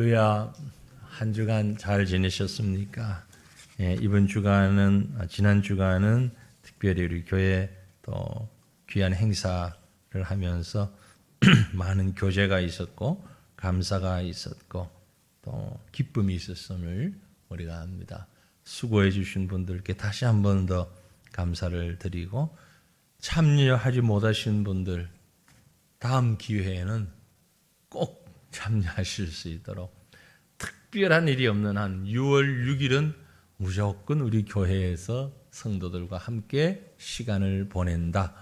할렐루야. 한 주간 잘 지내셨습니까? 이번 주간은 지난 주간은 특별히 우리 교회 또 귀한 행사를 하면서 많은 교제가 있었고 감사가 있었고 또 기쁨이 있었음을 우리가 압니다. 수고해 주신 분들께 다시 한 번 더 감사를 드리고 참여하지 못하신 분들 다음 기회에는 꼭 참여하실 수 있도록 특별한 일이 없는 한 6월 6일은 무조건 우리 교회에서 성도들과 함께 시간을 보낸다.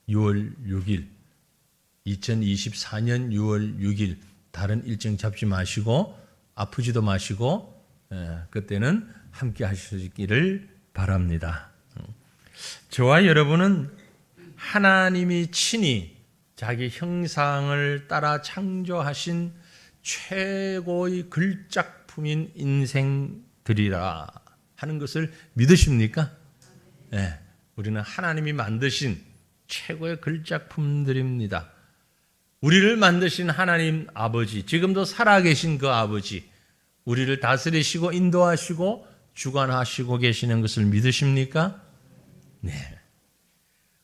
6월 6일 2024년 6월 6일 다른 일정 잡지 마시고 아프지도 마시고 그때는 함께 하시기를 바랍니다. 저와 여러분은 하나님이 친히 자기 형상을 따라 창조하신 최고의 글작품인 인생들이라 하는 것을 믿으십니까? 네, 우리는 하나님이 만드신 최고의 글작품들입니다. 우리를 만드신 하나님 아버지, 지금도 살아계신 그 아버지, 우리를 다스리시고 인도하시고 주관하시고 계시는 것을 믿으십니까? 네.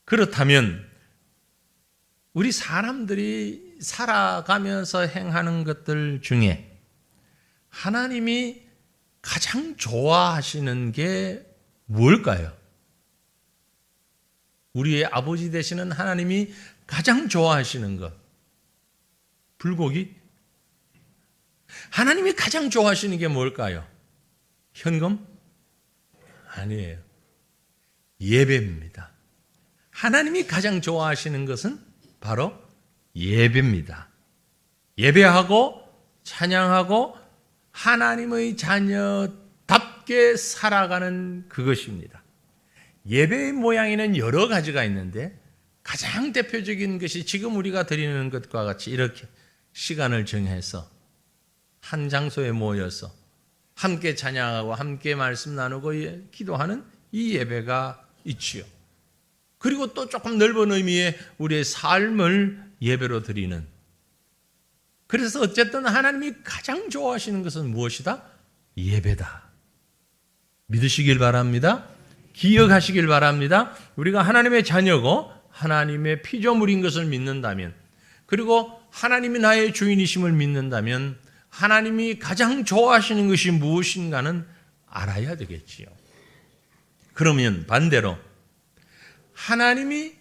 그렇다면 우리 사람들이 살아가면서 행하는 것들 중에 하나님이 가장 좋아하시는 게 뭘까요? 우리의 아버지 되시는 하나님이 가장 좋아하시는 것. 불고기? 하나님이 가장 좋아하시는 게 뭘까요? 현금? 아니에요. 예배입니다. 하나님이 가장 좋아하시는 것은 바로 예배입니다. 예배하고 찬양하고 하나님의 자녀답게 살아가는 그것입니다. 예배의 모양에는 여러 가지가 있는데 가장 대표적인 것이 지금 우리가 드리는 것과 같이 이렇게 시간을 정해서 한 장소에 모여서 함께 찬양하고 함께 말씀 나누고 기도하는 이 예배가 있지요. 그리고 또 조금 넓은 의미의 우리의 삶을 예배로 드리는. 그래서 어쨌든 하나님이 가장 좋아하시는 것은 무엇이다? 예배다. 믿으시길 바랍니다. 기억하시길 바랍니다. 우리가 하나님의 자녀고 하나님의 피조물인 것을 믿는다면, 그리고 하나님이 나의 주인이심을 믿는다면 하나님이 가장 좋아하시는 것이 무엇인가는 알아야 되겠지요. 그러면 반대로 하나님이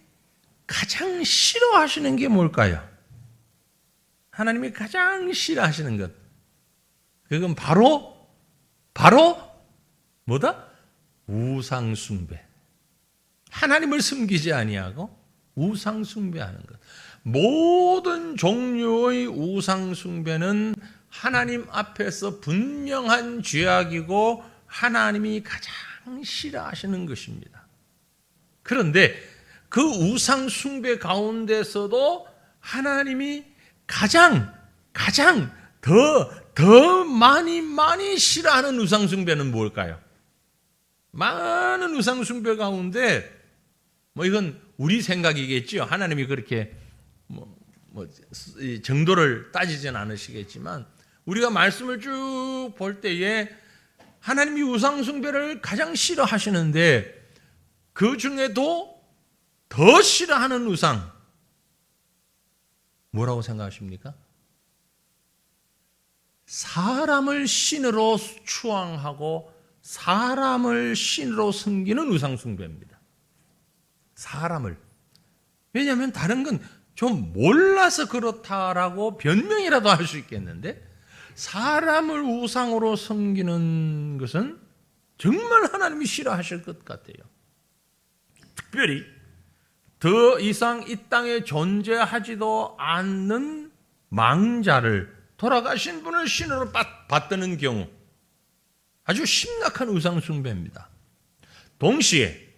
가장 싫어하시는 게 뭘까요? 하나님이 가장 싫어하시는 것. 그건 바로 뭐다? 우상 숭배. 하나님을 섬기지 아니하고 우상 숭배하는 것. 모든 종류의 우상 숭배는 하나님 앞에서 분명한 죄악이고 하나님이 가장 싫어하시는 것입니다. 그런데 그 우상 숭배 가운데서도 하나님이 가장 더 많이 싫어하는 우상 숭배는 뭘까요? 많은 우상 숭배 가운데 이건 우리 생각이겠지요. 하나님이 그렇게 정도를 따지진 않으시겠지만 우리가 말씀을 쭉 볼 때에 하나님이 우상 숭배를 가장 싫어하시는데 그 중에도 더 싫어하는 우상 뭐라고 생각하십니까? 사람을 신으로 추앙하고 사람을 신으로 섬기는 우상 숭배입니다. 사람을. 왜냐하면 다른 건 좀 몰라서 그렇다라고 변명이라도 할 수 있겠는데 사람을 우상으로 섬기는 것은 정말 하나님이 싫어하실 것 같아요. 특별히 더 이상 이 땅에 존재하지도 않는 망자를, 돌아가신 분을 신으로 받드는 경우 아주 심각한 우상 숭배입니다. 동시에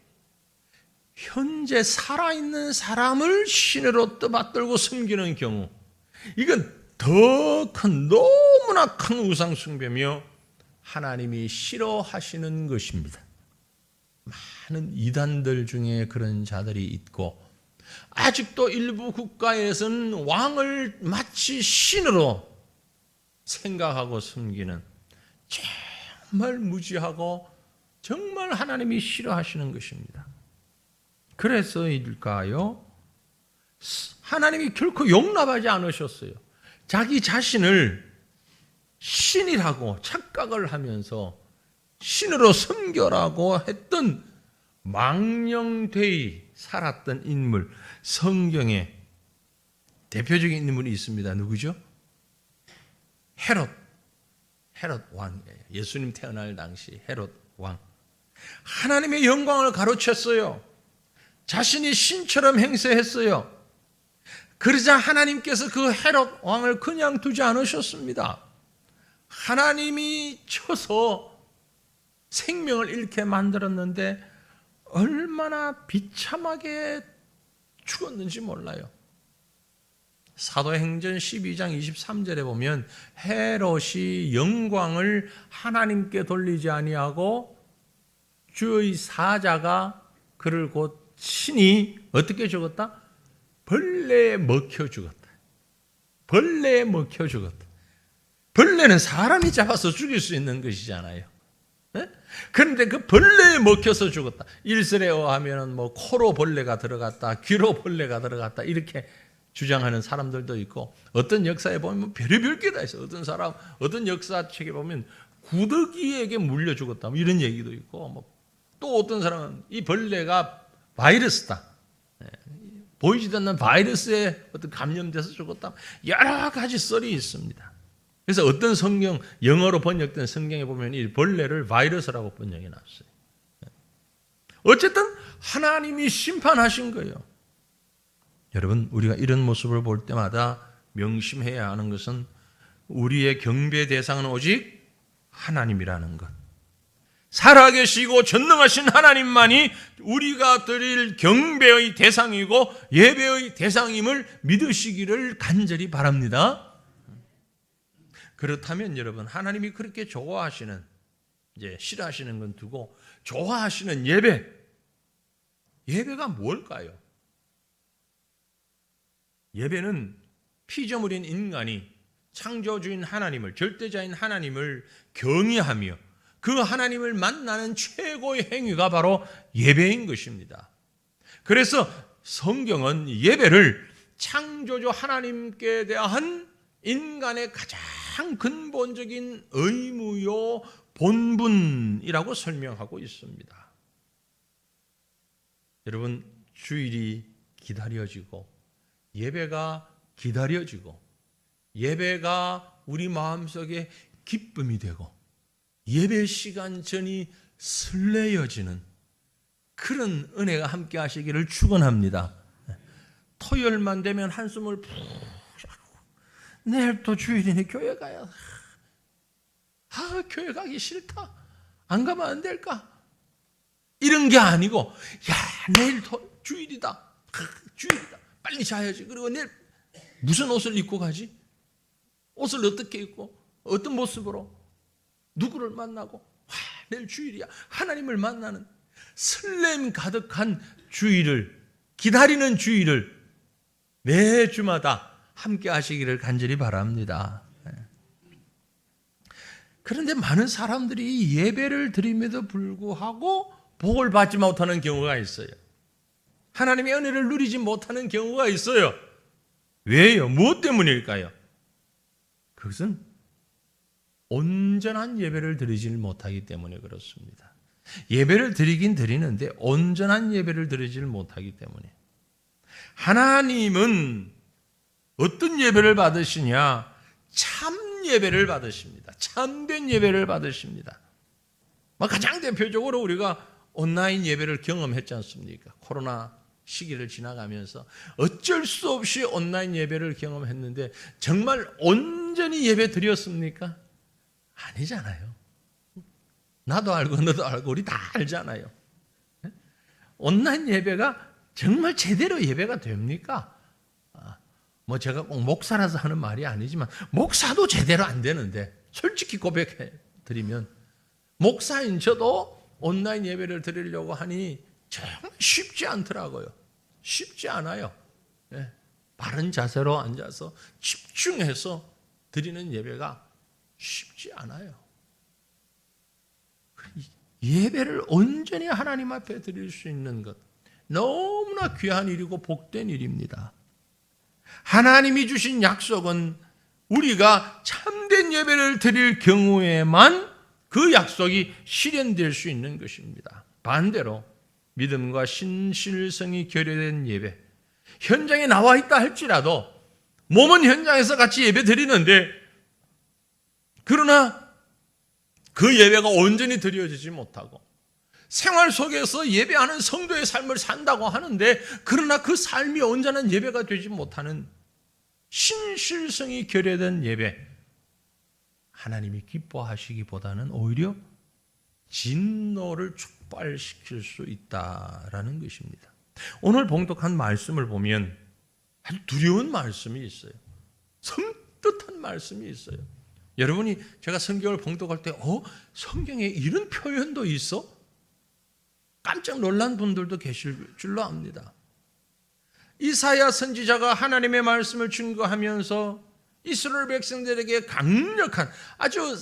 현재 살아있는 사람을 신으로 떠받들고 섬기는 경우 이건 더 큰, 너무나 큰 우상 숭배며 하나님이 싫어하시는 것입니다. 많은 이단들 중에 그런 자들이 있고 아직도 일부 국가에서는 왕을 마치 신으로 생각하고 섬기는 정말 무지하고 정말 하나님이 싫어하시는 것입니다. 그래서일까요? 하나님이 결코 용납하지 않으셨어요. 자기 자신을 신이라고 착각을 하면서 신으로 섬겨라고 했던 망령되이 살았던 인물, 성경에 대표적인 인물이 있습니다. 누구죠? 헤롯 왕이에요. 예수님 태어날 당시 헤롯 왕. 하나님의 영광을 가로챘어요. 자신이 신처럼 행세했어요. 그러자 하나님께서 그 헤롯 왕을 그냥 두지 않으셨습니다. 하나님이 쳐서 생명을 잃게 만들었는데 얼마나 비참하게 죽었는지 몰라요. 사도행전 12장 23절에 보면 헤롯이 영광을 하나님께 돌리지 아니하고 주의 사자가 그를 곧 친히 어떻게 죽었다? 벌레에 먹혀 죽었다. 벌레에 먹혀 죽었다. 벌레는 사람이 잡아서 죽일 수 있는 것이잖아요. 네? 그런데 그 벌레에 먹혀서 죽었다. 일설에 의하면 뭐 코로 벌레가 들어갔다, 귀로 벌레가 들어갔다 이렇게 주장하는 사람들도 있고, 어떤 역사에 보면 별의별 게 다 있어요. 어떤 사람, 어떤 역사책에 보면 구더기에게 물려 죽었다 이런 얘기도 있고, 뭐 또 어떤 사람은 이 벌레가 바이러스다, 보이지도 않는 바이러스에 어떤 감염돼서 죽었다, 여러 가지 썰이 있습니다. 그래서 어떤 성경, 영어로 번역된 성경에 보면 이 벌레를 바이러스라고 번역해 놨어요. 어쨌든 하나님이 심판하신 거예요. 여러분, 우리가 이런 모습을 볼 때마다 명심해야 하는 것은 우리의 경배 대상은 오직 하나님이라는 것. 살아계시고 전능하신 하나님만이 우리가 드릴 경배의 대상이고 예배의 대상임을 믿으시기를 간절히 바랍니다. 그렇다면 여러분, 하나님이 그렇게 좋아하시는, 이제 싫어하시는 건 두고 좋아하시는 예배가 뭘까요? 예배는 피조물인 인간이 창조주인 하나님을, 절대자인 하나님을 경외하며 그 하나님을 만나는 최고의 행위가 바로 예배인 것입니다. 그래서 성경은 예배를 창조주 하나님께 대한 인간의 가장 근본적인 의무요 본분이라고 설명하고 있습니다. 여러분, 주일이 기다려지고 예배가 기다려지고 예배가 우리 마음속에 기쁨이 되고 예배 시간 전이 설레어지는 그런 은혜가 함께 하시기를 축원합니다. 토요일만 되면 한숨을 푹 자고 내일 또 주일이니 교회 가야, 교회 가기 싫다, 안 가면 안 될까, 이런 게 아니고, 내일 주일이다, 주일이다, 빨리 자야지. 그리고 내일 무슨 옷을 입고 가지? 옷을 어떻게 입고 어떤 모습으로 누구를 만나고, 내일 주일이야. 하나님을 만나는 설렘 가득한 주일을, 기다리는 주일을 매주마다 함께 하시기를 간절히 바랍니다. 그런데 많은 사람들이 예배를 드림에도 불구하고 복을 받지 못하는 경우가 있어요. 하나님의 은혜를 누리지 못하는 경우가 있어요. 왜요? 무엇 때문일까요? 그것은 온전한 예배를 드리지 못하기 때문에 그렇습니다. 예배를 드리긴 드리는데 온전한 예배를 드리지 못하기 때문에. 하나님은 어떤 예배를 받으시냐? 참 예배를 받으십니다. 참된 예배를 받으십니다. 가장 대표적으로 우리가 온라인 예배를 경험했지 않습니까? 코로나 시기를 지나가면서 어쩔 수 없이 온라인 예배를 경험했는데 정말 온전히 예배 드렸습니까? 아니잖아요. 나도 알고 너도 알고 우리 다 알잖아요. 온라인 예배가 정말 제대로 예배가 됩니까? 제가 꼭 목사라서 하는 말이 아니지만 목사도 제대로 안 되는데, 솔직히 고백해 드리면 목사인 저도 온라인 예배를 드리려고 하니 정말 쉽지 않더라고요. 쉽지 않아요. 바른 자세로 앉아서 집중해서 드리는 예배가 쉽지 않아요. 예배를 온전히 하나님 앞에 드릴 수 있는 것, 너무나 귀한 일이고 복된 일입니다. 하나님이 주신 약속은 우리가 참된 예배를 드릴 경우에만 그 약속이 실현될 수 있는 것입니다. 반대로 믿음과 신실성이 결여된 예배, 현장에 나와 있다 할지라도 몸은 현장에서 같이 예배 드리는데 그러나 그 예배가 온전히 드려지지 못하고 생활 속에서 예배하는 성도의 삶을 산다고 하는데 그러나 그 삶이 온전한 예배가 되지 못하는 신실성이 결여된 예배, 하나님이 기뻐하시기보다는 오히려 진노를 촉발시킬 수 있다라는 것입니다. 오늘 봉독한 말씀을 보면 아주 두려운 말씀이 있어요. 섬뜩한 말씀이 있어요. 여러분이 제가 성경을 봉독할 때 성경에 이런 표현도 있어? 깜짝 놀란 분들도 계실 줄로 압니다. 이사야 선지자가 하나님의 말씀을 증거하면서 이스라엘 백성들에게 강력한 아주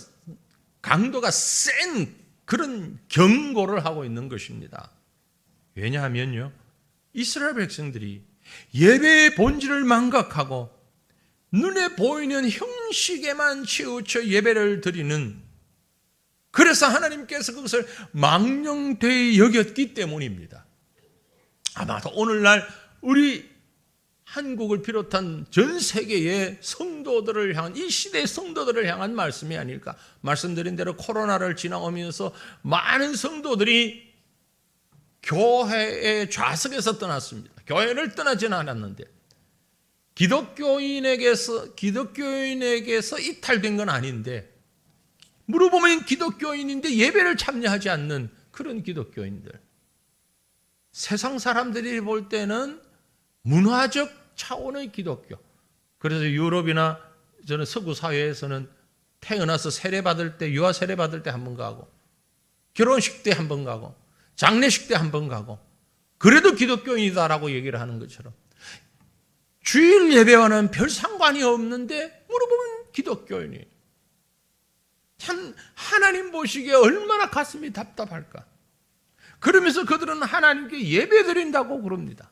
강도가 센 그런 경고를 하고 있는 것입니다. 왜냐하면요, 이스라엘 백성들이 예배의 본질을 망각하고 눈에 보이는 형식에만 치우쳐 예배를 드리는, 그래서 하나님께서 그것을 망령되이 여겼기 때문입니다. 아마도 오늘날 우리 한국을 비롯한 전 세계의 성도들을 향한, 이 시대의 성도들을 향한 말씀이 아닐까. 말씀드린 대로 코로나를 지나오면서 많은 성도들이 교회의 좌석에서 떠났습니다. 교회를 떠나지는 않았는데 기독교인에게서 이탈된 건 아닌데, 물어보면 기독교인인데 예배를 참여하지 않는 그런 기독교인들, 세상 사람들이 볼 때는 문화적 차원의 기독교. 그래서 유럽이나 저는 서구 사회에서는 태어나서 세례 받을 때, 유아 세례 받을 때 한 번 가고, 결혼식 때 한 번 가고, 장례식 때 한 번 가고, 그래도 기독교인이다라고 얘기를 하는 것처럼 주일 예배와는 별 상관이 없는데 물어보면 기독교인이. 참 하나님 보시기에 얼마나 가슴이 답답할까. 그러면서 그들은 하나님께 예배 드린다고 그럽니다.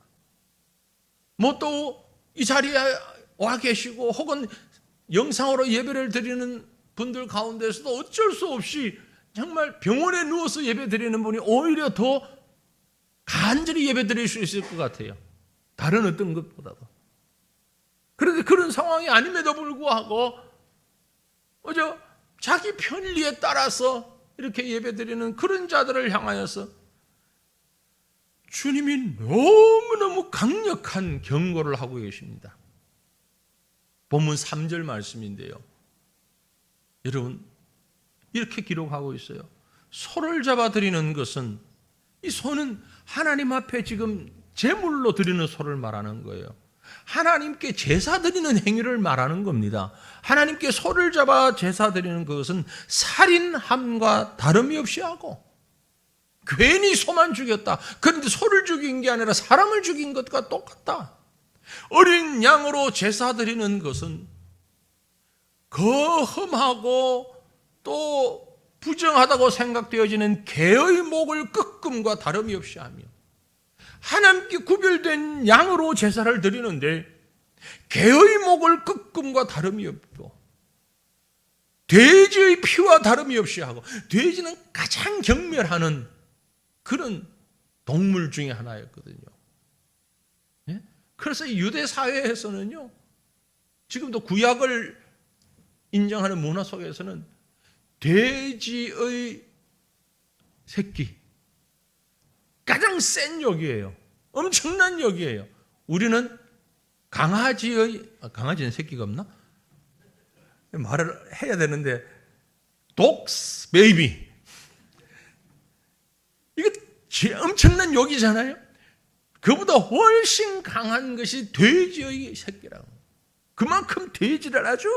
뭐 또 이 자리에 와 계시고 혹은 영상으로 예배를 드리는 분들 가운데서도 어쩔 수 없이 정말 병원에 누워서 예배 드리는 분이 오히려 더 간절히 예배 드릴 수 있을 것 같아요. 다른 어떤 것보다도. 그런데 그런 상황이 아님에도 불구하고 자기 편리에 따라서 이렇게 예배 드리는 그런 자들을 향하여서 주님이 너무너무 강력한 경고를 하고 계십니다. 본문 3절 말씀인데요, 여러분 이렇게 기록하고 있어요. 소를 잡아 드리는 것은, 이 소는 하나님 앞에 지금 제물로 드리는 소를 말하는 거예요. 하나님께 제사 드리는 행위를 말하는 겁니다. 하나님께 소를 잡아 제사 드리는 것은 살인함과 다름이 없이 하고, 괜히 소만 죽였다. 그런데 소를 죽인 게 아니라 사람을 죽인 것과 똑같다. 어린 양으로 제사 드리는 것은 거험하고 또 부정하다고 생각되어지는 개의 목을 끄끔과 다름이 없이 하며, 하나님께 구별된 양으로 제사를 드리는데 개의 목을 끄끔과 다름이 없고 돼지의 피와 다름이 없이 하고, 돼지는 가장 경멸하는 그런 동물 중에 하나였거든요. 예? 그래서 유대 사회에서는요, 지금도 구약을 인정하는 문화 속에서는 돼지의 새끼, 가장 센 욕이에요. 엄청난 욕이에요. 우리는 강아지는 새끼가 없나? 말을 해야 되는데, 독스 베이비. 이거 엄청난 욕이잖아요. 그보다 훨씬 강한 것이 돼지의 새끼라고. 그만큼 돼지를 아주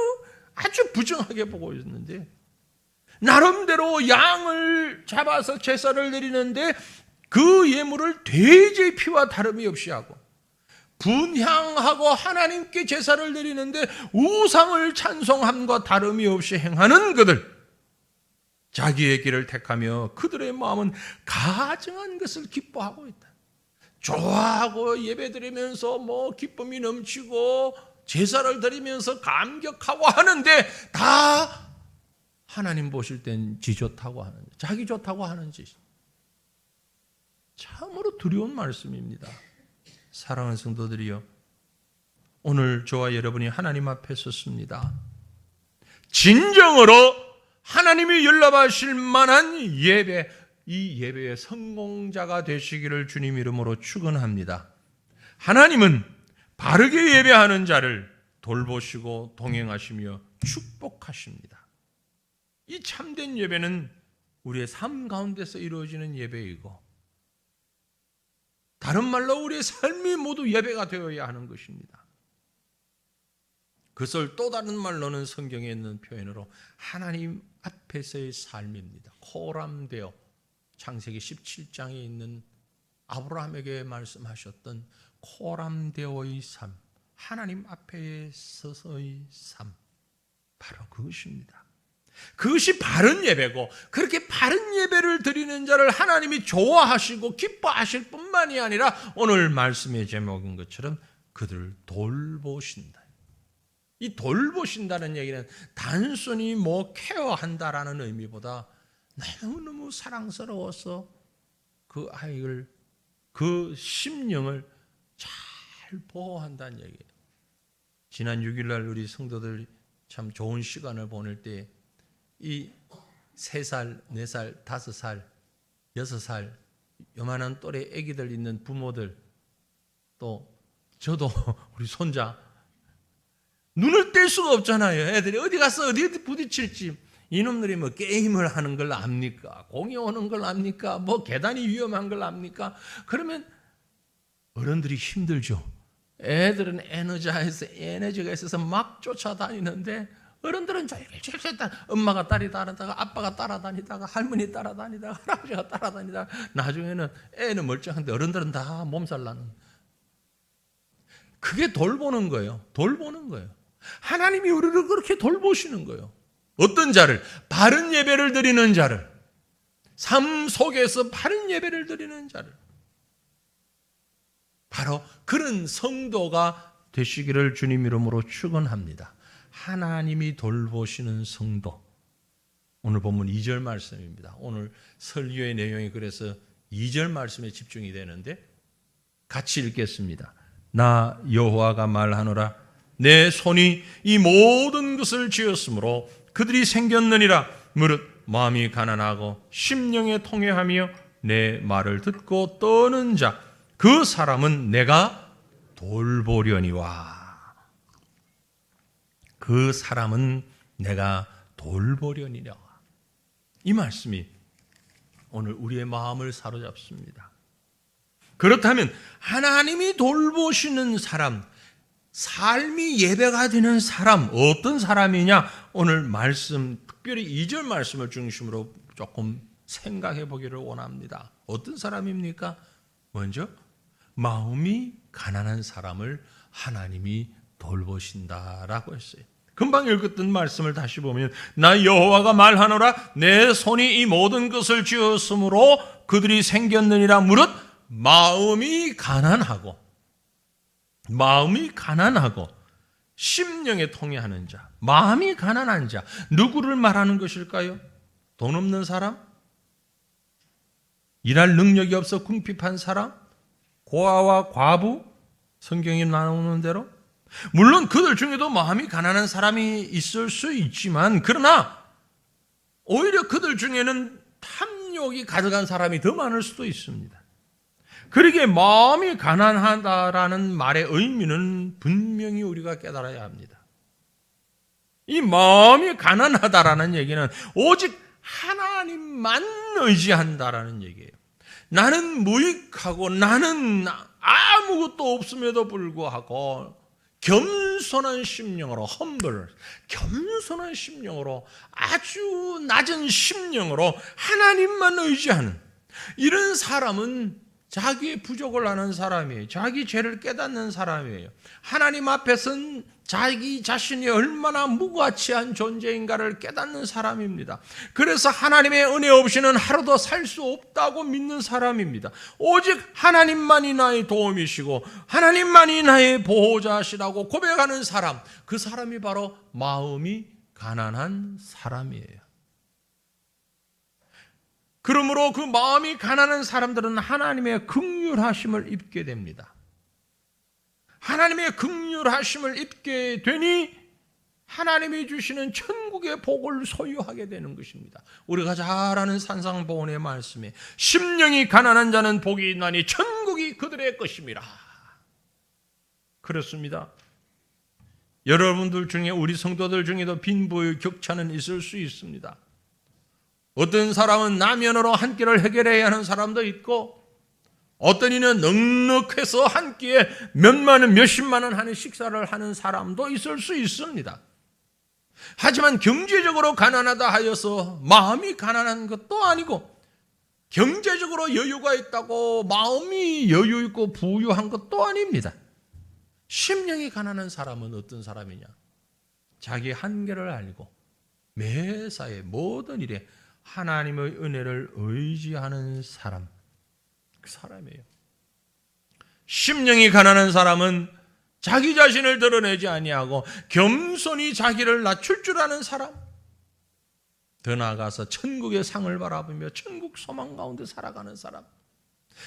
부정하게 보고 있는데, 나름대로 양을 잡아서 제사를 드리는데 그 예물을 돼지의 피와 다름이 없이 하고, 분향하고 하나님께 제사를 드리는데 우상을 찬송함과 다름이 없이 행하는 그들, 자기의 길을 택하며 그들의 마음은 가증한 것을 기뻐하고 있다. 좋아하고 예배드리면서 기쁨이 넘치고 제사를 드리면서 감격하고 하는데 다 하나님 보실 땐 지 좋다고 하는, 자기 좋다고 하는 짓. 참으로 두려운 말씀입니다. 사랑하는 성도들이여, 오늘 저와 여러분이 하나님 앞에 섰습니다. 진정으로 하나님이 연락하실 만한 예배, 이 예배의 성공자가 되시기를 주님 이름으로 축원합니다. 하나님은 바르게 예배하는 자를 돌보시고 동행하시며 축복하십니다. 이 참된 예배는 우리의 삶 가운데서 이루어지는 예배이고, 다른 말로 우리의 삶이 모두 예배가 되어야 하는 것입니다. 그것을 또 다른 말로는 성경에 있는 표현으로 하나님 앞에서의 삶입니다. 코람데오, 창세기 17장에 있는 아브라함에게 말씀하셨던 코람데오의 삶, 하나님 앞에 서서의 삶, 바로 그것입니다. 그것이 바른 예배고, 그렇게 바른 예배를 드리는 자를 하나님이 좋아하시고 기뻐하실 뿐만이 아니라 오늘 말씀의 제목인 것처럼 그들을 돌보신다. 이 돌보신다는 얘기는 단순히 케어한다라는 의미보다 너무너무 사랑스러워서 그 아이를, 그 심령을 잘 보호한다는 얘기예요. 지난 6일날 우리 성도들 참 좋은 시간을 보낼 때 이 3살, 4살, 5살, 6살 요만한 또래 애기들 있는 부모들, 또 저도 우리 손자 눈을 뗄 수가 없잖아요. 애들이 어디 가서 어디 부딪힐지. 이놈들이 게임을 하는 걸 압니까? 공이 오는 걸 압니까? 계단이 위험한 걸 압니까? 그러면 어른들이 힘들죠. 애들은 에너지가 있어서 막 쫓아다니는데 어른들은 조용히 엄마가 따라다니다가 아빠가 따라다니다가 할머니 따라다니다가 할아버지가 따라다니다가 나중에는 애는 멀쩡한데 어른들은 다 몸살 나는. 그게 돌보는 거예요. 돌보는 거예요. 하나님이 우리를 그렇게 돌보시는 거예요. 어떤 자를? 바른 예배를 드리는 자를, 삶 속에서 바른 예배를 드리는 자를, 바로 그런 성도가 되시기를 주님 이름으로 축원합니다. 하나님이 돌보시는 성도. 오늘 본문 2절 말씀입니다. 오늘 설교의 내용이 그래서 2절 말씀에 집중이 되는데 같이 읽겠습니다. 나 여호와가 말하노라, 내 손이 이 모든 것을 지었으므로 그들이 생겼느니라. 무릇 마음이 가난하고 심령에 통회하며 내 말을 듣고 떠는 자, 그 사람은 내가 돌보려니와. 그 사람은 내가 돌보려니와. 이 말씀이 오늘 우리의 마음을 사로잡습니다. 그렇다면 하나님이 돌보시는 사람, 삶이 예배가 되는 사람, 어떤 사람이냐? 오늘 말씀, 특별히 2절 말씀을 중심으로 조금 생각해 보기를 원합니다. 어떤 사람입니까? 먼저 마음이 가난한 사람을 하나님이 돌보신다라고 했어요. 금방 읽었던 말씀을 다시 보면, 나 여호와가 말하노라, 내 손이 이 모든 것을 지었으므로 그들이 생겼느니라. 무릇 마음이 가난하고 심령에 통회하는 자, 마음이 가난한 자, 누구를 말하는 것일까요? 돈 없는 사람? 일할 능력이 없어 궁핍한 사람? 고아와 과부? 성경이 나오는 대로? 물론 그들 중에도 마음이 가난한 사람이 있을 수 있지만, 그러나 오히려 그들 중에는 탐욕이 가득한 사람이 더 많을 수도 있습니다. 그러기에 마음이 가난하다라는 말의 의미는 분명히 우리가 깨달아야 합니다. 이 마음이 가난하다라는 얘기는 오직 하나님만 의지한다라는 얘기예요. 나는 무익하고 나는 아무것도 없음에도 불구하고 겸손한 심령으로, 겸손한 심령으로, 아주 낮은 심령으로 하나님만 의지하는 이런 사람은 자기의 부족을 아는 사람이에요. 자기 죄를 깨닫는 사람이에요. 하나님 앞에서는 자기 자신이 얼마나 무가치한 존재인가를 깨닫는 사람입니다. 그래서 하나님의 은혜 없이는 하루도 살 수 없다고 믿는 사람입니다. 오직 하나님만이 나의 도움이시고 하나님만이 나의 보호자시라고 고백하는 사람, 그 사람이 바로 마음이 가난한 사람이에요. 그러므로 그 마음이 가난한 사람들은 하나님의 긍휼하심을 입게 됩니다. 하나님의 긍휼하심을 입게 되니 하나님이 주시는 천국의 복을 소유하게 되는 것입니다. 우리가 잘 아는 산상보훈의 말씀에 심령이 가난한 자는 복이 있나니 천국이 그들의 것임이라. 그렇습니다. 여러분들 중에, 우리 성도들 중에도 빈부의 격차는 있을 수 있습니다. 어떤 사람은 라면으로 한 끼를 해결해야 하는 사람도 있고, 어떤 이는 넉넉해서 한 끼에 몇만 원, 몇십만 원 하는 식사를 하는 사람도 있을 수 있습니다. 하지만 경제적으로 가난하다 하여서 마음이 가난한 것도 아니고, 경제적으로 여유가 있다고 마음이 여유 있고 부유한 것도 아닙니다. 심령이 가난한 사람은 어떤 사람이냐? 자기 한계를 알고 매사에 모든 일에 하나님의 은혜를 의지하는 사람, 그 사람이에요. 심령이 가난한 사람은 자기 자신을 드러내지 아니하고 겸손히 자기를 낮출 줄 아는 사람, 더 나아가서 천국의 상을 바라보며 천국 소망 가운데 살아가는 사람,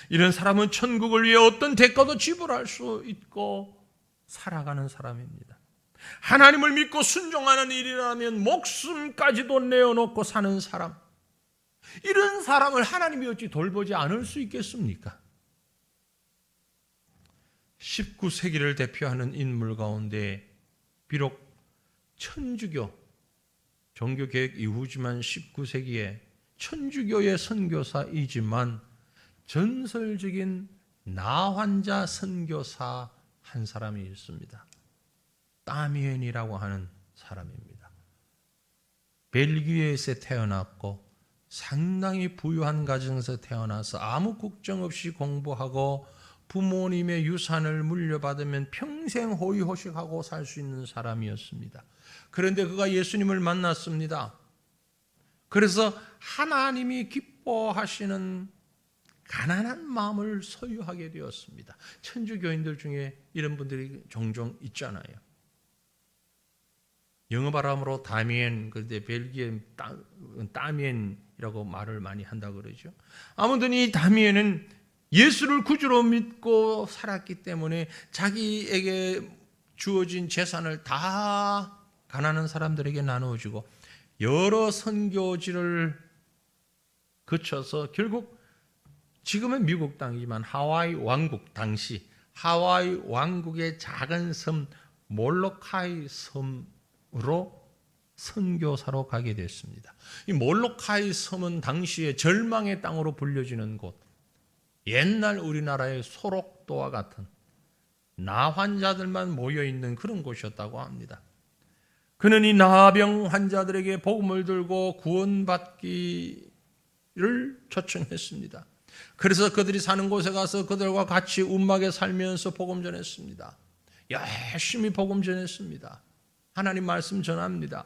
이런 사람은 천국을 위해 어떤 대가도 지불할 수 있고 살아가는 사람입니다. 하나님을 믿고 순종하는 일이라면 목숨까지도 내어놓고 사는 사람, 이런 사람을 하나님이 어찌 돌보지 않을 수 있겠습니까? 19세기를 대표하는 인물 가운데 비록 천주교 종교개혁 이후지만 19세기에 천주교의 선교사이지만 전설적인 나환자 선교사 한 사람이 있습니다. 따미엔이라고 하는 사람입니다. 벨기에에서 태어났고 상당히 부유한 가정에서 태어나서 아무 걱정 없이 공부하고 부모님의 유산을 물려받으면 평생 호의호식하고 살 수 있는 사람이었습니다. 그런데 그가 예수님을 만났습니다. 그래서 하나님이 기뻐하시는 가난한 마음을 소유하게 되었습니다. 천주교인들 중에 이런 분들이 종종 있잖아요. 영어 발음으로 다미엔, 그런데 벨기에 따미엔이라고 말을 많이 한다 그러죠. 아무튼 이 다미엔은 예수를 구주로 믿고 살았기 때문에 자기에게 주어진 재산을 다 가난한 사람들에게 나누어주고 여러 선교지를 거쳐서 결국 지금은 미국 땅이지만 하와이 왕국, 당시 하와이 왕국의 작은 섬 몰로카이 섬으로 선교사로 가게 됐습니다. 이 몰로카이 섬은 당시에 절망의 땅으로 불려지는 곳, 옛날 우리나라의 소록도와 같은 나 환자들만 모여있는 그런 곳이었다고 합니다. 그는 이 나병 환자들에게 복음을 들고 구원받기를 초청했습니다. 그래서 그들이 사는 곳에 가서 그들과 같이 움막에 살면서 복음 전했습니다. 열심히 복음 전했습니다. 하나님 말씀 전합니다.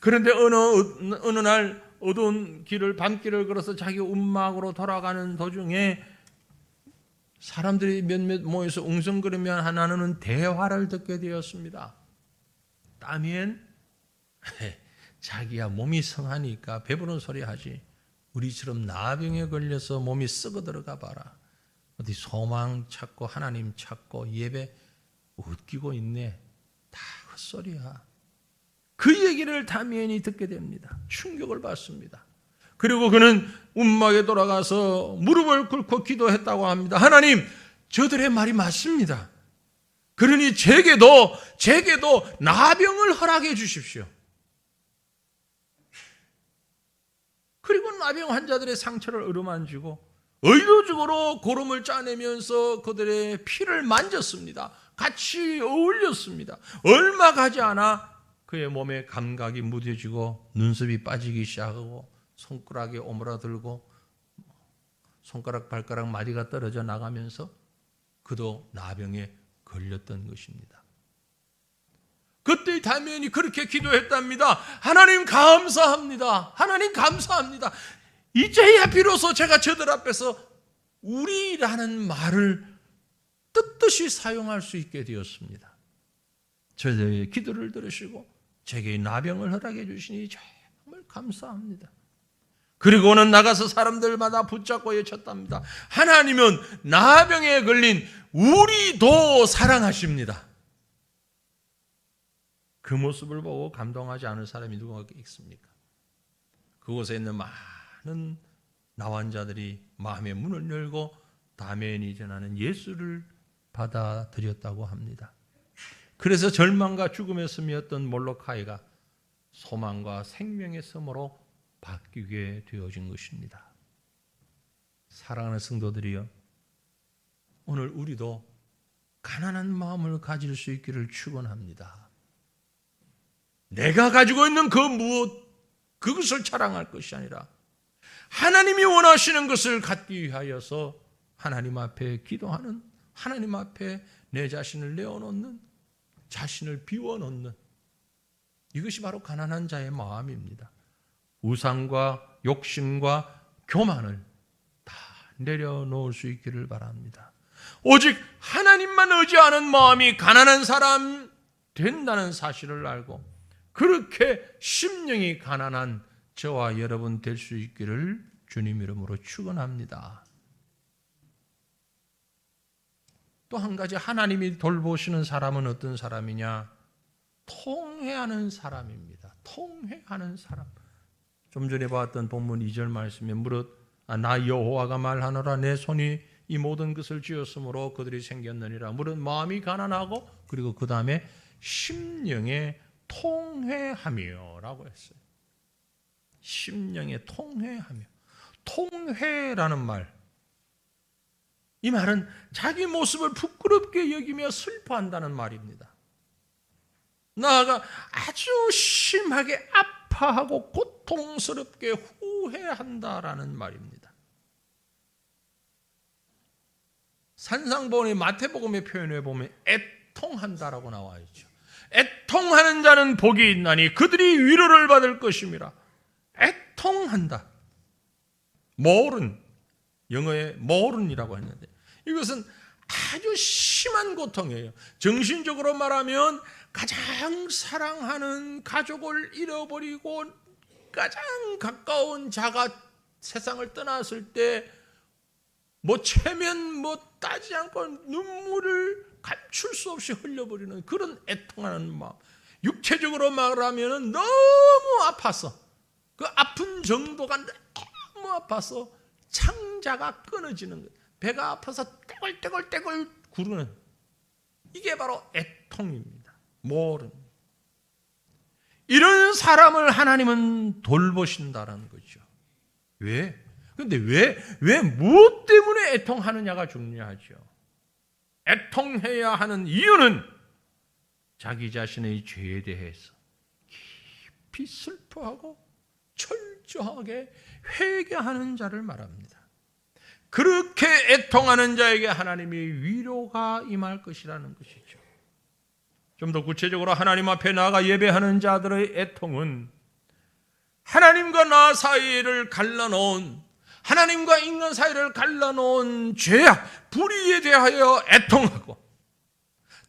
그런데 어느 날 어두운 길을, 밤길을 걸어서 자기 움막으로 돌아가는 도중에 사람들이 몇몇 모여서 웅성거리며 나누는 대화를 듣게 되었습니다. 따미엔 자기야 몸이 성하니까 배부른 소리 하지. 우리처럼 나병에 걸려서 몸이 썩어 들어가 봐라. 어디 소망 찾고 하나님 찾고 예배 웃기고 있네. 다 헛소리야. 그 얘기를 다미엔이 듣게 됩니다. 충격을 받습니다. 그리고 그는 움막에 돌아가서 무릎을 꿇고 기도했다고 합니다. 하나님, 저들의 말이 맞습니다. 그러니 제게도 나병을 허락해 주십시오. 그리고 나병 환자들의 상처를 어루만지고 의도적으로 고름을 짜내면서 그들의 피를 만졌습니다. 같이 어울렸습니다. 얼마 가지 않아 그의 몸에 감각이 무뎌지고 눈썹이 빠지기 시작하고 손가락에 오므라들고 손가락 발가락 마디가 떨어져 나가면서 그도 나병에 걸렸던 것입니다. 그때 다면이 그렇게 기도했답니다. 하나님 감사합니다. 하나님 감사합니다. 이제야 비로소 제가 저들 앞에서 우리라는 말을 뜻뜻이 사용할 수 있게 되었습니다. 저의 기도를 들으시고 제게 나병을 허락해 주시니 정말 감사합니다. 그리고는 나가서 사람들마다 붙잡고 외쳤답니다. 하나님은 나병에 걸린 우리도 사랑하십니다. 그 모습을 보고 감동하지 않을 사람이 누가 있습니까? 그곳에 있는 많은 나환자들이 마음의 문을 열고 다멘이 전하는 예수를 받아들였다고 합니다. 그래서 절망과 죽음의 섬이었던 몰로카이가 소망과 생명의 섬으로 바뀌게 되어진 것입니다. 사랑하는 성도들이여, 오늘 우리도 가난한 마음을 가질 수 있기를 축원합니다. 내가 가지고 있는 그 무엇, 그것을 자랑할 것이 아니라 하나님이 원하시는 것을 갖기 위하여서 하나님 앞에 기도하는, 하나님 앞에 내 자신을 내어놓는, 자신을 비워놓는, 이것이 바로 가난한 자의 마음입니다. 우상과 욕심과 교만을 다 내려놓을 수 있기를 바랍니다. 오직 하나님만 의지하는 마음이 가난한 사람 된다는 사실을 알고 그렇게 심령이 가난한 저와 여러분 될 수 있기를 주님 이름으로 축원합니다. 또 한 가지, 하나님이 돌보시는 사람은 어떤 사람이냐? 통회하는 사람입니다. 통회하는 사람. 좀 전에 봤던 본문 2절 말씀에 무릇 나 여호와가 말하노라 내 손이 이 모든 것을 지었으므로 그들이 생겼느니라. 무릇 마음이 가난하고, 그리고 그 다음에 심령에 통회하며 라고 했어요. 심령에 통회하며. 통회라는 말, 이 말은 자기 모습을 부끄럽게 여기며 슬퍼한다는 말입니다. 나아가 아주 심하게 아파하고 고통스럽게 후회한다라는 말입니다. 산상본의 마태복음의 표현에 보면 애통한다라고 나와 있죠. 애통하는 자는 복이 있나니 그들이 위로를 받을 것임이라. 애통한다. 모른, 영어에 mourn이라고 했는데 이것은 아주 심한 고통이에요. 정신적으로 말하면 가장 사랑하는 가족을 잃어버리고 가장 가까운 자가 세상을 떠났을 때 뭐 체면 뭐 따지 않고 눈물을 감출 수 없이 흘려버리는 그런 애통하는 마음. 육체적으로 말하면 너무 아파서, 그 아픈 정도가 너무 아파서 창자가 끊어지는 거예요. 배가 아파서 떼굴떼굴떼굴 구르는, 이게 바로 애통입니다. 모른. 이런 사람을 하나님은 돌보신다는 거죠. 왜? 근데 왜 무엇 때문에 애통하느냐가 중요하죠. 애통해야 하는 이유는 자기 자신의 죄에 대해서 깊이 슬퍼하고 철저하게 회개하는 자를 말합니다. 그렇게 애통하는 자에게 하나님이 위로가 임할 것이라는 것이죠. 좀 더 구체적으로 하나님 앞에 나아가 예배하는 자들의 애통은 하나님과 나 사이를 갈라놓은, 하나님과 인간 사이를 갈라놓은 죄악, 불의에 대하여 애통하고,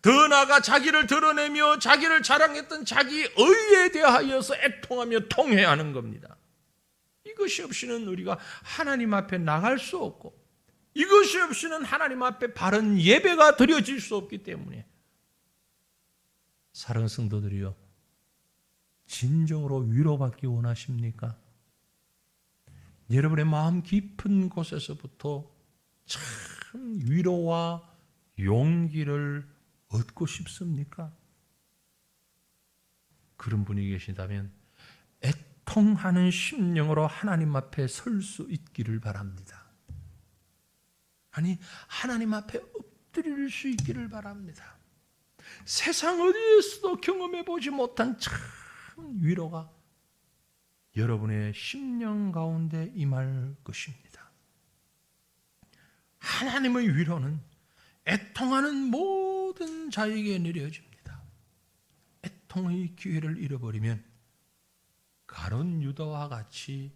더 나아가 자기를 드러내며 자기를 자랑했던 자기 의에 대하여서 애통하며 통회하는 겁니다. 이것이 없이는 우리가 하나님 앞에 나갈 수 없고, 이것이 없이는 하나님 앞에 바른 예배가 드려질 수 없기 때문에, 사랑하는 성도들이여, 진정으로 위로받기 원하십니까? 여러분의 마음 깊은 곳에서부터 참 위로와 용기를 얻고 싶습니까? 그런 분이 계시다면 애통하는 심령으로 하나님 앞에 설 수 있기를 바랍니다. 아니, 하나님 앞에 엎드릴 수 있기를 바랍니다. 세상 어디에서도 경험해 보지 못한 참 위로가 여러분의 심령 가운데 임할 것입니다. 하나님의 위로는 애통하는 모든 자에게 내려집니다. 애통의 기회를 잃어버리면 가룟 유다와 같이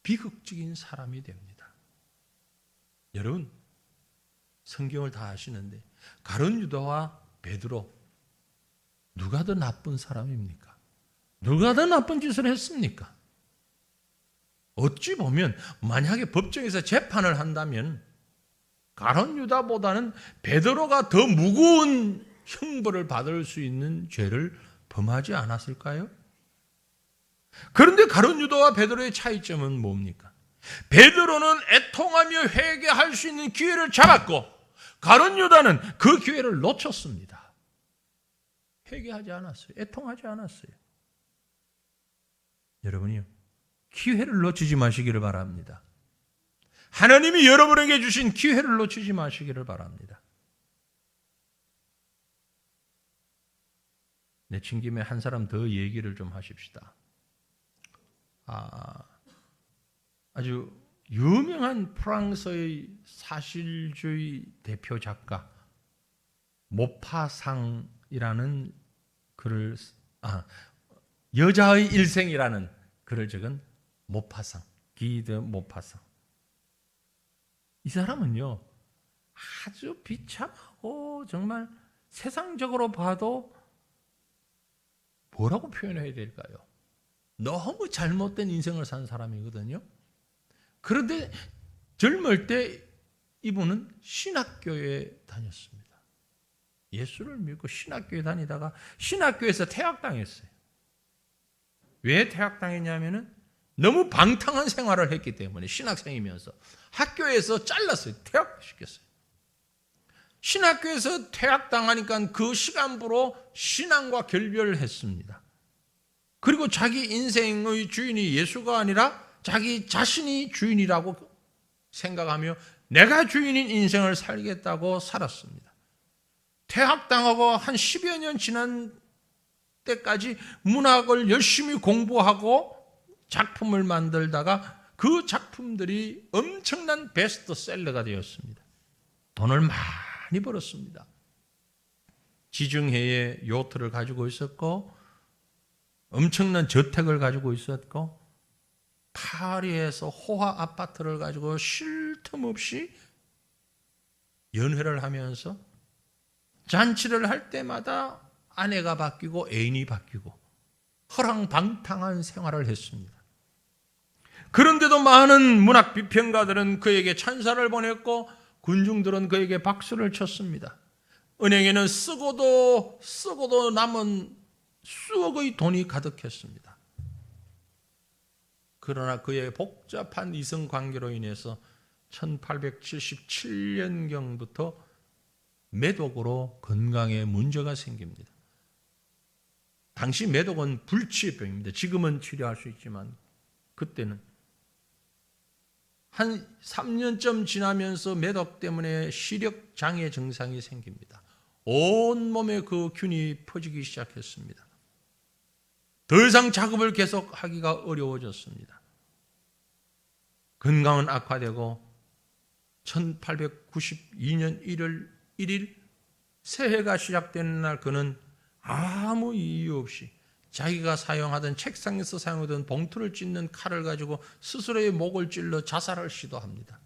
비극적인 사람이 됩니다. 여러분, 성경을 다 아시는데 가룟 유다와 베드로 누가 더 나쁜 사람입니까? 누가 더 나쁜 짓을 했습니까? 어찌 보면 만약에 법정에서 재판을 한다면 가룟 유다보다는 베드로가 더 무거운 형벌을 받을 수 있는 죄를 범하지 않았을까요? 그런데 가룟 유다와 베드로의 차이점은 뭡니까? 베드로는 애통하며 회개할 수 있는 기회를 잡았고 가룟 유다는 그 기회를 놓쳤습니다. 회개하지 않았어요. 애통하지 않았어요. 여러분이요, 기회를 놓치지 마시기를 바랍니다. 하나님이 여러분에게 주신 기회를 놓치지 마시기를 바랍니다. 내친 김에 한 사람 더 얘기를 좀 하십시다. 아주 유명한 프랑스의 사실주의 대표 작가 모파상이라는 글을 여자의 일생이라는 글을 적은 모파상, 기드 모파상. 이 사람은요, 아주 비참하고 정말 세상적으로 봐도 뭐라고 표현해야 될까요? 너무 잘못된 인생을 산 사람이거든요. 그런데 젊을 때 이분은 신학교에 다녔습니다. 예수를 믿고 신학교에 다니다가 신학교에서 퇴학당했어요. 왜 퇴학당했냐면은 너무 방탕한 생활을 했기 때문에 신학생이면서 학교에서 잘랐어요. 퇴학시켰어요. 신학교에서 퇴학당하니까 그 시간부로 신앙과 결별을 했습니다. 그리고 자기 인생의 주인이 예수가 아니라 자기 자신이 주인이라고 생각하며 내가 주인인 인생을 살겠다고 살았습니다. 퇴학당하고 한 10여 년 지난 때까지 문학을 열심히 공부하고 작품을 만들다가 그 작품들이 엄청난 베스트셀러가 되었습니다. 돈을 많이 벌었습니다. 지중해에 요트를 가지고 있었고 엄청난 저택을 가지고 있었고 파리에서 호화 아파트를 가지고 쉴 틈 없이 연회를 하면서 잔치를 할 때마다 아내가 바뀌고 애인이 바뀌고 허랑방탕한 생활을 했습니다. 그런데도 많은 문학 비평가들은 그에게 찬사를 보냈고 군중들은 그에게 박수를 쳤습니다. 은행에는 쓰고도 남은 수억의 돈이 가득했습니다. 그러나 그의 복잡한 이성관계로 인해서 1877년경부터 매독으로 건강에 문제가 생깁니다. 당시 매독은 불치병입니다. 지금은 치료할 수 있지만 그때는 한 3년쯤 지나면서 매독 때문에 시력장애 증상이 생깁니다. 온몸에 그 균이 퍼지기 시작했습니다. 더 이상 작업을 계속하기가 어려워졌습니다. 건강은 악화되고 1892년 1월 1일 새해가 시작되는 날 그는 아무 이유 없이 자기가 사용하던 책상에서 사용하던 봉투를 찢는 칼을 가지고 스스로의 목을 찔러 자살을 시도합니다.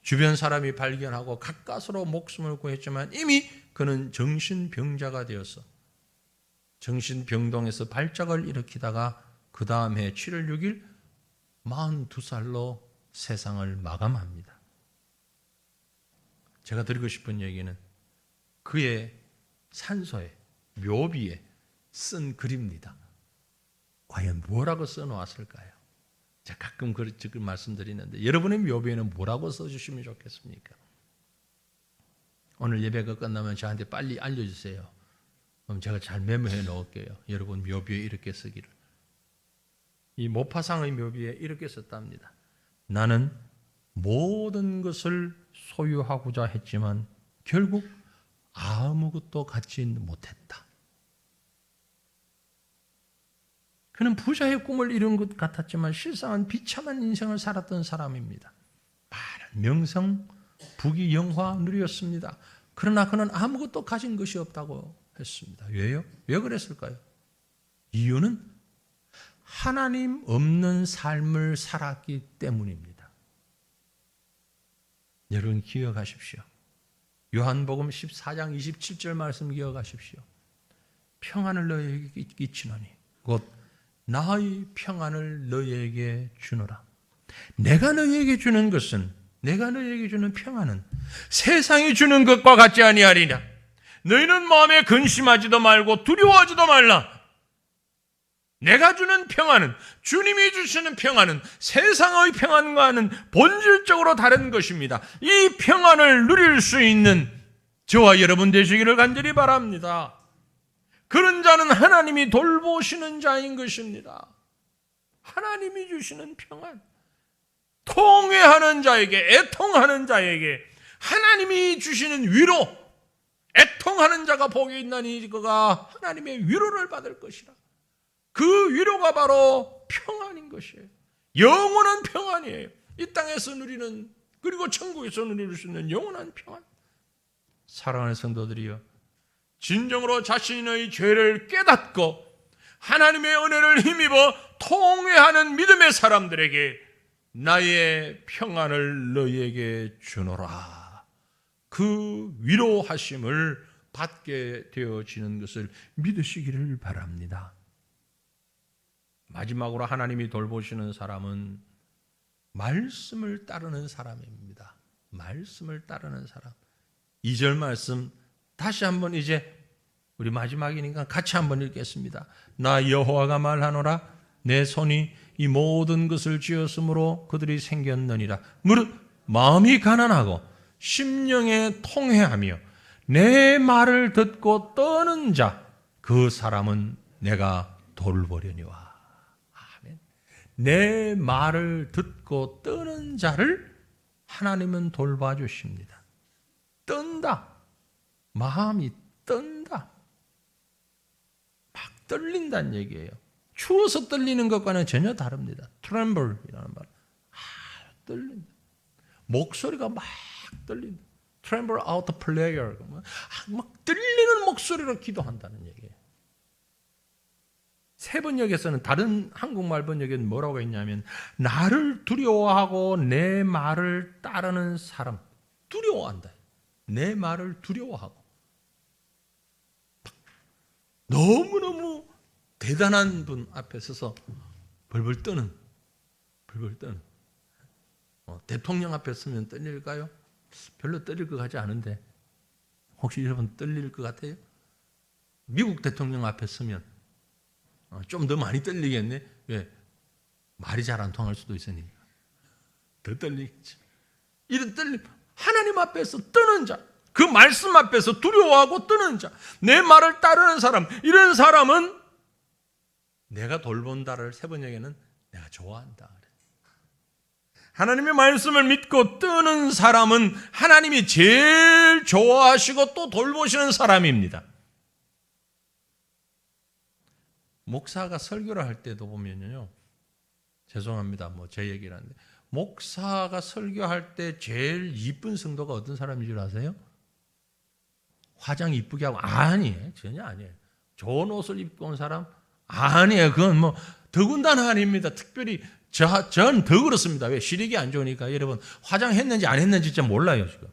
주변 사람이 발견하고 가까스로 목숨을 구했지만 이미 그는 정신병자가 되어서 정신병동에서 발작을 일으키다가 그 다음 해 7월 6일 42살로 세상을 마감합니다. 제가 드리고 싶은 얘기는 그의 산소에 묘비에 쓴 글입니다. 과연 뭐라고 써놓았을까요? 제가 가끔 그 말씀드리는데 여러분의 묘비에는 뭐라고 써주시면 좋겠습니까? 오늘 예배가 끝나면 저한테 빨리 알려주세요. 그럼 제가 잘 메모해 놓을게요. 여러분 묘비에 이렇게 쓰기를. 이 모파상의 묘비에 이렇게 썼답니다. 나는 모든 것을 소유하고자 했지만 결국 아무것도 갖지 못했다. 그는 부자의 꿈을 이룬 것 같았지만 실상은 비참한 인생을 살았던 사람입니다. 많은 명성, 부귀영화 누렸습니다. 그러나 그는 아무것도 가진 것이 없다고 했습니다. 왜요? 왜 그랬을까요? 이유는 하나님 없는 삶을 살았기 때문입니다. 여러분 기억하십시오. 요한복음 14장 27절 말씀 기억하십시오. 평안을 너희에게 끼치노니 곧 나의 평안을 너희에게 주노라. 내가 너희에게 주는 것은, 내가 너희에게 주는 평안은 세상이 주는 것과 같지 아니하리라. 너희는 마음에 근심하지도 말고 두려워하지도 말라. 내가 주는 평안은, 주님이 주시는 평안은 세상의 평안과는 본질적으로 다른 것입니다. 이 평안을 누릴 수 있는 저와 여러분 되시기를 간절히 바랍니다. 그런 자는 하나님이 돌보시는 자인 것입니다. 하나님이 주시는 평안, 통회하는 자에게, 애통하는 자에게 하나님이 주시는 위로, 애통하는 자가 복이 있나니 그가 하나님의 위로를 받을 것이라. 그 위로가 바로 평안인 것이에요. 영원한 평안이에요. 이 땅에서 누리는, 그리고 천국에서 누릴 수 있는 영원한 평안. 사랑하는 성도들이여, 진정으로 자신의 죄를 깨닫고 하나님의 은혜를 힘입어 통회하는 믿음의 사람들에게 나의 평안을 너희에게 주노라. 그 위로하심을 받게 되어지는 것을 믿으시기를 바랍니다. 마지막으로 하나님이 돌보시는 사람은 말씀을 따르는 사람입니다. 말씀을 따르는 사람. 2절 말씀 다시 한번, 이제 우리 마지막이니까 같이 한번 읽겠습니다. 나 여호와가 말하노라. 내 손이 이 모든 것을 지었으므로 그들이 생겼느니라. 무릇 마음이 가난하고 심령에 통회하며 내 말을 듣고 떠는 자, 그 사람은 내가 돌보려니와. 아멘. 내 말을 듣고 떠는 자를 하나님은 돌봐주십니다. 떤다. 마음이 떤다. 막 떨린다는 얘기예요. 추워서 떨리는 것과는 전혀 다릅니다. tremble이라는 말. 떨린다. 목소리가 막 떨린다. tremble out prayer. 막 떨리는 목소리로 기도한다는 얘기예요. 새 번역에서는, 다른 한국말 번역에는 뭐라고 했냐면, 나를 두려워하고 내 말을 따르는 사람. 두려워한다. 내 말을 두려워하고. 너무너무 대단한 분 앞에 서서 벌벌 떠는, 대통령 앞에 서면 떨릴까요? 별로 떨릴 것 같지 않은데, 혹시 여러분 떨릴 것 같아요? 미국 대통령 앞에 서면 좀 더 많이 떨리겠네. 왜? 말이 잘 안 통할 수도 있으니까 더 떨리겠지. 이런 떨림, 하나님 앞에서 떠는 자, 그 말씀 앞에서 두려워하고 떠는 자, 내 말을 따르는 사람, 이런 사람은 내가 돌본다를 새 번역에는 내가 좋아한다. 하나님의 말씀을 믿고 떠는 사람은 하나님이 제일 좋아하시고 또 돌보시는 사람입니다. 목사가 설교를 할 때도 보면요, 죄송합니다, 제 얘기를 하는데, 목사가 설교할 때 제일 이쁜 성도가 어떤 사람인 줄 아세요? 화장 이쁘게 하고, 아니에요. 전혀 아니에요. 좋은 옷을 입고 온 사람? 아니에요. 그건 더군다나 아닙니다. 특별히 전 더 그렇습니다. 왜? 시력이 안 좋으니까. 여러분, 화장했는지 안 했는지 진짜 몰라요, 지금.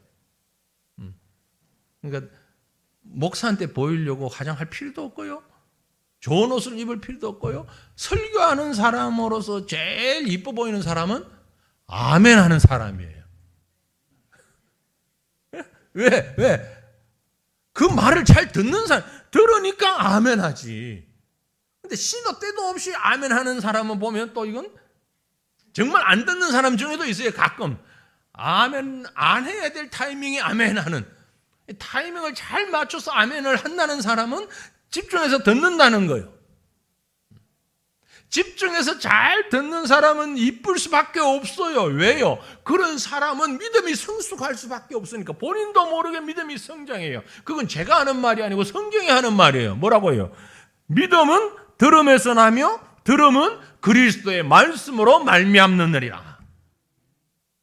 그러니까 목사한테 보이려고 화장할 필요도 없고요, 좋은 옷을 입을 필요도 없고요. 설교하는 사람으로서 제일 이뻐 보이는 사람은 아멘 하는 사람이에요. 왜? 그 말을 잘 듣는 사람, 들으니까 아멘 하지. 근데 시도 때도 없이 아멘 하는 사람은 보면 또 이건 정말 안 듣는 사람 중에도 있어요. 가끔 아멘 안 해야 될 타이밍에 아멘 하는, 타이밍을 잘 맞춰서 아멘을 한다는 사람은 집중해서 듣는다는 거예요. 집중해서 잘 듣는 사람은 이쁠 수밖에 없어요. 왜요? 그런 사람은 믿음이 성숙할 수밖에 없으니까. 본인도 모르게 믿음이 성장해요. 그건 제가 하는 말이 아니고 성경이 하는 말이에요. 뭐라고요? 믿음은 들음에서 나며 들음은 그리스도의 말씀으로 말미암느니라.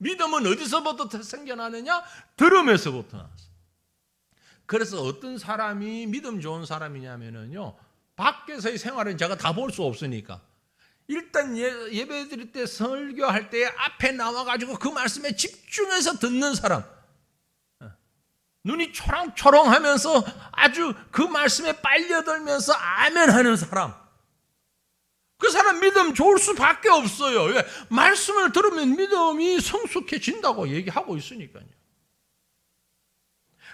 믿음은 어디서부터 생겨나느냐? 들음에서부터 나왔어요. 그래서 어떤 사람이 믿음 좋은 사람이냐면요, 밖에서의 생활은 제가 다 볼 수 없으니까 일단 예배 드릴 때, 설교할 때 앞에 나와가지고 그 말씀에 집중해서 듣는 사람, 눈이 초롱초롱하면서 아주 그 말씀에 빨려들면서 아멘 하는 사람, 그 사람 믿음 좋을 수밖에 없어요. 왜? 말씀을 들으면 믿음이 성숙해진다고 얘기하고 있으니까요.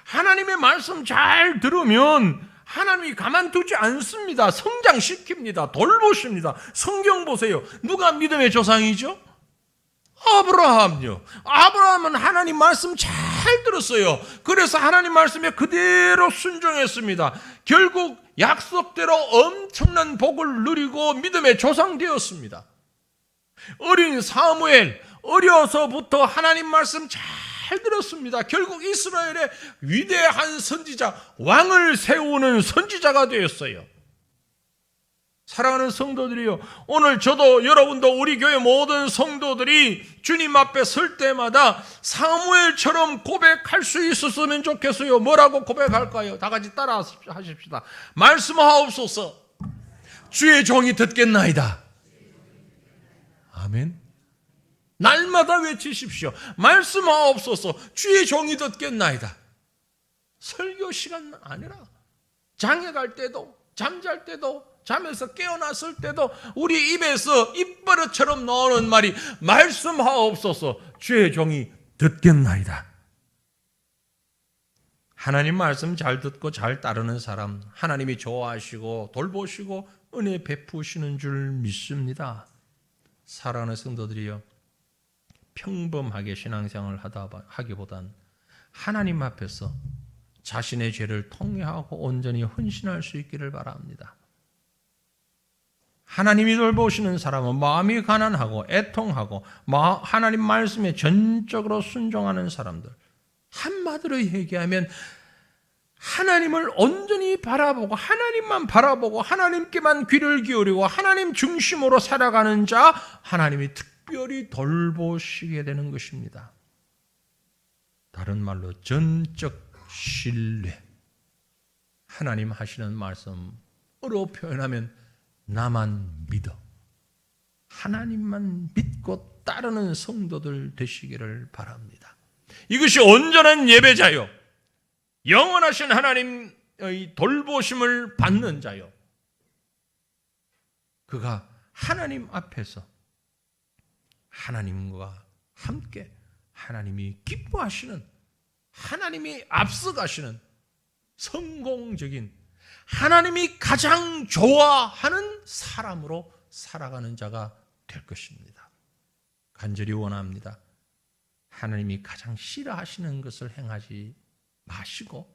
하나님의 말씀 잘 들으면 하나님이 가만두지 않습니다. 성장시킵니다. 돌보십니다. 성경 보세요. 누가 믿음의 조상이죠? 아브라함요. 아브라함은 하나님 말씀 잘 들었어요. 그래서 하나님 말씀에 그대로 순종했습니다. 결국 약속대로 엄청난 복을 누리고 믿음의 조상 되었습니다. 어린 사무엘, 어려서부터 하나님 말씀 잘 들었습니다. 결국 이스라엘의 위대한 선지자, 왕을 세우는 선지자가 되었어요. 사랑하는 성도들이요, 오늘 저도 여러분도 우리 교회 모든 성도들이 주님 앞에 설 때마다 사무엘처럼 고백할 수 있었으면 좋겠어요. 뭐라고 고백할까요? 다 같이 따라 하십시다. 말씀하옵소서, 주의 종이 듣겠나이다. 아멘. 날마다 외치십시오. 말씀하옵소서, 주의 종이 듣겠나이다. 설교 시간 아니라 장에 갈 때도, 잠잘 때도, 잠에서 깨어났을 때도 우리 입에서 입버릇처럼 나오는 말이 말씀하옵소서, 주의 종이 듣겠나이다. 하나님 말씀 잘 듣고 잘 따르는 사람, 하나님이 좋아하시고 돌보시고 은혜 베푸시는 줄 믿습니다. 사랑하는 성도들이요, 평범하게 신앙생활을 하기보단 하나님 앞에서 자신의 죄를 통회하고 온전히 헌신할 수 있기를 바랍니다. 하나님이 돌보시는 사람은 마음이 가난하고 애통하고 하나님 말씀에 전적으로 순종하는 사람들, 한마디로 얘기하면 하나님을 온전히 바라보고 하나님만 바라보고 하나님께만 귀를 기울이고 하나님 중심으로 살아가는 자, 하나님이 특별히 돌보시게 되는 것입니다. 다른 말로 전적 신뢰. 하나님 하시는 말씀으로 표현하면 나만 믿어, 하나님만 믿고 따르는 성도들 되시기를 바랍니다. 이것이 온전한 예배자요, 영원하신 하나님의 돌보심을 받는 자요, 그가 하나님 앞에서 하나님과 함께 하나님이 기뻐하시는, 하나님이 앞서가시는 성공적인, 하나님이 가장 좋아하는 사람으로 살아가는 자가 될 것입니다. 간절히 원합니다. 하나님이 가장 싫어하시는 것을 행하지 마시고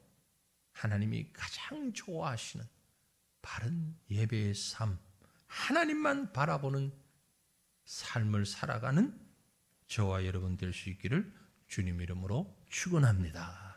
하나님이 가장 좋아하시는 바른 예배의 삶, 하나님만 바라보는 삶을 살아가는 저와 여러분 될 수 있기를 주님 이름으로 축원합니다.